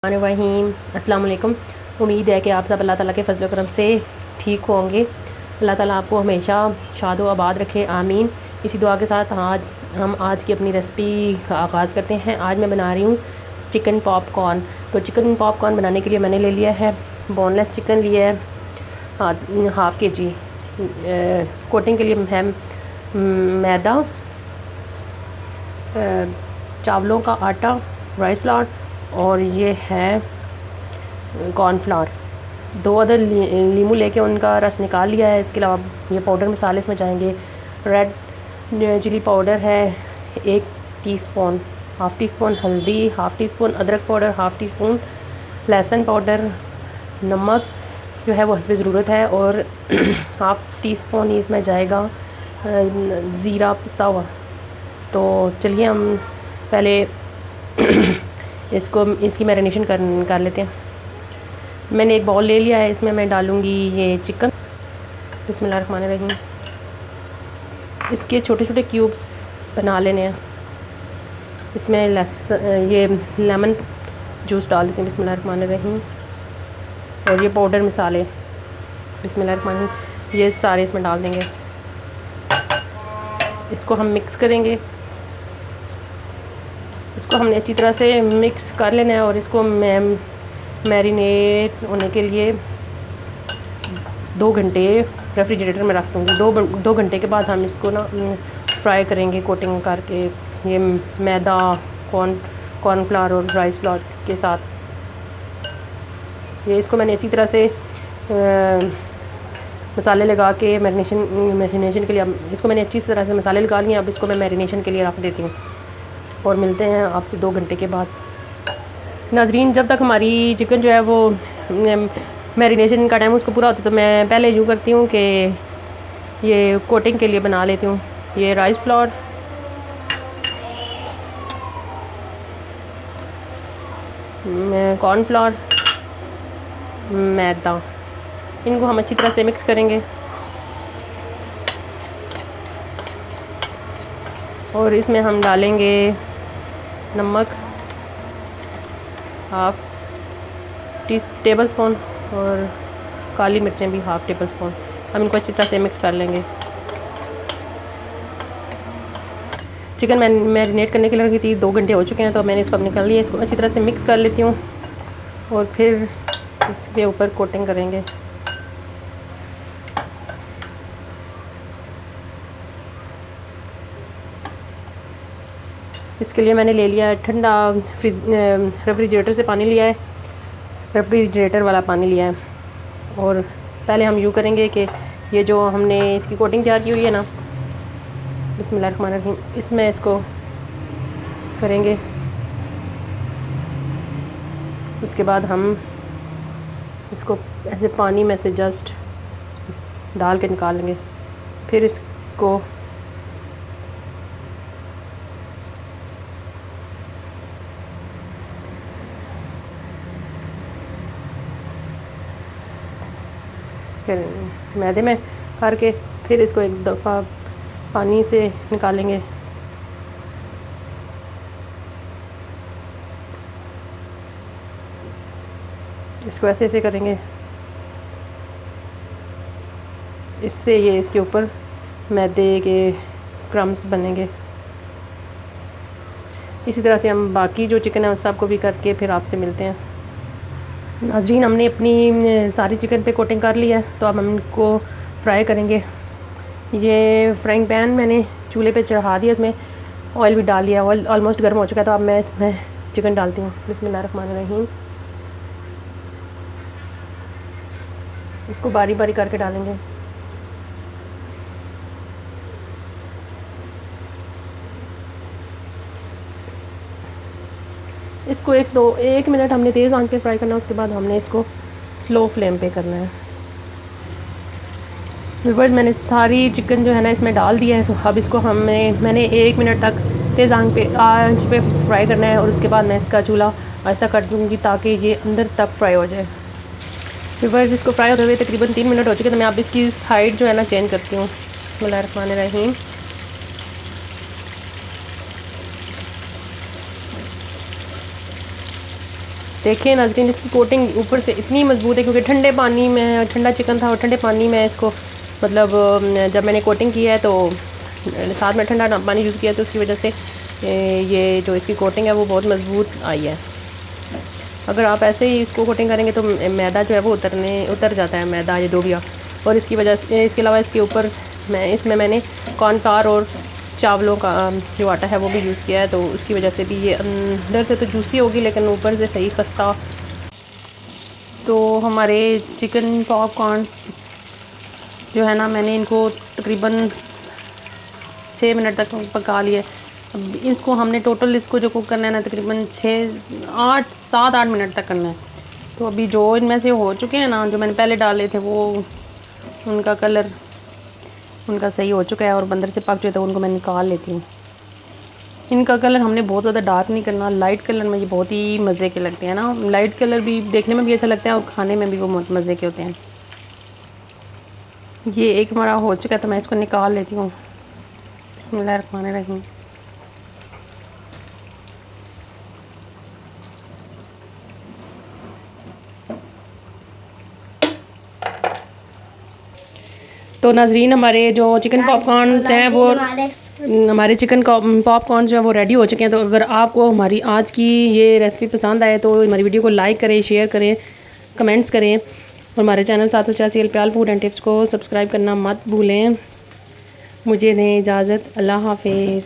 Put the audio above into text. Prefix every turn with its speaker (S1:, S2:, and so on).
S1: रहीम अस्सलाम वालेकुम। उम्मीद है कि आप सब अल्लाह ताला के फजल करम से ठीक होंगे। अल्लाह ताला आपको हमेशा शादो आबाद रखे, आमीन। इसी दुआ के साथ हम आज की अपनी रेसिपी का आगाज़ करते हैं। आज मैं बना रही हूँ चिकन पॉपकॉर्न। तो चिकन पॉपकॉर्न बनाने के लिए मैंने ले लिया है बोनलेस चिकन लिया है हाफ़ के जी। कोटिंग के लिए है मैदा, चावलों का आटा, राइस फ्लावर और ये है कॉर्नफ्लावर। 2 अदर लीमू लेके उनका रस निकाल लिया है। इसके अलावा ये पाउडर मसाले इसमें जाएंगे। रेड चिली पाउडर है 1 टीस्पून, हाफ़ टी स्पून हल्दी, हाफ़ टी स्पून अदरक पाउडर, हाफ़ टी स्पून लहसुन पाउडर, नमक जो है वो हस्बे ज़रूरत है और हाफ़ टी स्पून ही इसमें जाएगा ज़ीरा पिसा हुआ। तो चलिए हम पहले इसकी मैरिनेशन कर लेते हैं। मैंने एक बाउल ले लिया है, इसमें मैं डालूँगी ये चिकन। बिस्मिल्लाहिर्रहमानिर्रहीम। इसके छोटे छोटे क्यूब्स बना लेने हैं। इसमें ये लेमन जूस डाल देते हैं बिस्मिल्लाहिर्रहमानिर्रहीम। और ये पाउडर मसाले बिस्मिल्लाहिर्रहमानिर्रहीम ये सारे इसमें डाल देंगे। इसको हम मिक्स करेंगे। इसको हमने अच्छी तरह से मिक्स कर लेना है और इसको मैं मैरिनेट होने के लिए 2 घंटे रेफ्रिजरेटर में रख दूँगी। 2 घंटे के बाद हम इसको ना फ्राई करेंगे कोटिंग करके, ये मैदा, कॉर्नफ्लावर और राइस फ्लावर के साथ। ये इसको मैंने अच्छी तरह से मसाले लगा के मैरिनेशन के लिए, इसको मैंने अच्छी तरह से मसाले लगा लिए। अब इसको मैं मैरिनेशन के लिए रख देती हूँ और मिलते हैं आपसे 2 घंटे के बाद। नाजरीन, जब तक हमारी चिकन जो है वो मैरिनेशन का टाइम उसको पूरा होता है तो मैं पहले यूँ करती हूँ कि ये कोटिंग के लिए बना लेती हूँ। ये राइस फ्लावर, कॉर्नफ्लावर, मैदा, इनको हम अच्छी तरह से मिक्स करेंगे और इसमें हम डालेंगे नमक हाफ़ टेबल स्पून और काली मिर्चें भी हाफ़ टेबल स्पून। हम इनको अच्छी तरह से मिक्स कर लेंगे। चिकन मैरिनेट करने के लिए रखी थी, 2 घंटे हो चुके हैं तो मैंने इसको अब निकाल लिया। इसको अच्छी तरह से मिक्स कर लेती हूँ और फिर इसके ऊपर कोटिंग करेंगे। इसके लिए मैंने ले लिया है ठंडा रेफ्रिजरेटर से पानी लिया है, रेफ्रिजरेटर वाला पानी लिया है। और पहले हम यूँ करेंगे कि ये जो हमने इसकी कोटिंग तैयार की हुई है ना, बिस्मिल्लाहिर्रहमानिर्रहीम, इसमें इसको करेंगे। उसके बाद हम इसको ऐसे पानी में से जस्ट डाल के निकाल लेंगे। फिर इसको फिर मैदे में करके फिर इसको एक दफ़ा पानी से निकालेंगे। इसको ऐसे ऐसे करेंगे, इससे ये इसके ऊपर मैदे के क्रम्स बनेंगे। इसी तरह से हम बाकी जो चिकन है उस सबको भी करके फिर आपसे मिलते हैं। नाज़रीन, हमने अपनी सारी चिकन पे कोटिंग कर ली है तो अब हम इनको फ्राई करेंगे। ये फ्राइंग पैन मैंने चूल्हे पे चढ़ा दिया, इसमें ऑयल भी डाल लिया। ऑयल ऑलमोस्ट गर्म हो चुका है तो अब मैं इसमें चिकन डालती हूँ। बिस्मिल्लाहिर्रहमानिर्रहीम। इसको बारी बारी करके डालेंगे। इसको 1 मिनट हमने तेज़ आंच पे फ्राई करना है। उसके बाद हमने इसको स्लो फ्लेम पे करना है। व्यूअर्स, मैंने सारी चिकन जो है ना इसमें डाल दिया है। तो अब इसको मैंने 1 मिनट तक तेज़ आंच पे फ्राई करना है और उसके बाद मैं इसका चूल्हा आहिस्ता कर दूँगी ताकि ये अंदर तक फ्राई हो जाए। व्यूअर्स, इसको फ्राई होते हुए तकरीबन 3 मिनट हो चुके तो मैं अब इसकी साइड जो है ना चेंज करती हूँ। बिस्मिल्लाहिर्रहमानिर्रहीम। देखिए नाज़रीन, इसकी कोटिंग ऊपर से इतनी मजबूत है क्योंकि ठंडे पानी में ठंडा चिकन था और ठंडे पानी में इसको मतलब जब मैंने कोटिंग की है तो साथ में ठंडा पानी यूज़ किया तो उसकी वजह से ये जो इसकी कोटिंग है वो बहुत मजबूत आई है। अगर आप ऐसे ही इसको कोटिंग करेंगे तो मैदा जो है वो उतर जाता है, मैदा ये लोबिया। और इसकी वजह से इसके अलावा इसके ऊपर इसमें मैंने कॉर्नफ्लावर और चावलों का जो आटा है वो भी यूज़ किया है, तो उसकी वजह से भी ये अंदर से तो जूसी होगी लेकिन ऊपर से सही खस्ता। तो हमारे चिकन पॉपकॉर्न जो है ना, मैंने इनको तकरीबन 6 मिनट तक पका लिए। अब इसको हमने टोटल इसको जो कुक करना है ना तकरीबन 7-8 मिनट तक करना है। तो अभी जो इनमें से हो चुके हैं ना, जो मैंने पहले डाले थे वो उनका कलर उनका सही हो चुका है और अंदर से पक चुके तो उनको मैं निकाल लेती हूँ। इनका कलर हमने बहुत ज़्यादा डार्क नहीं करना, लाइट कलर में ये बहुत ही मज़े के लगते हैं ना। लाइट कलर भी देखने में भी अच्छा लगता है और खाने में भी वो बहुत मज़े के होते हैं। ये एक हमारा हो चुका है तो मैं इसको निकाल लेती हूँ। बिस्मिल्लाहिर्रहमानिर्रहीम। तो नाजरीन, हमारे जो चिकन पॉपकॉर्न हैं वो हमारे चिकन पॉपकॉर्न जो है वो रेडी हो चुके हैं। तो अगर आपको हमारी आज की ये रेसिपी पसंद आए तो हमारी वीडियो को लाइक करें, शेयर करें, कमेंट्स करें और हमारे चैनल 750 प्याल फूड एंड टिप्स को सब्सक्राइब करना मत भूलें। मुझे दें इजाज़त। अल्लाह हाफिज़।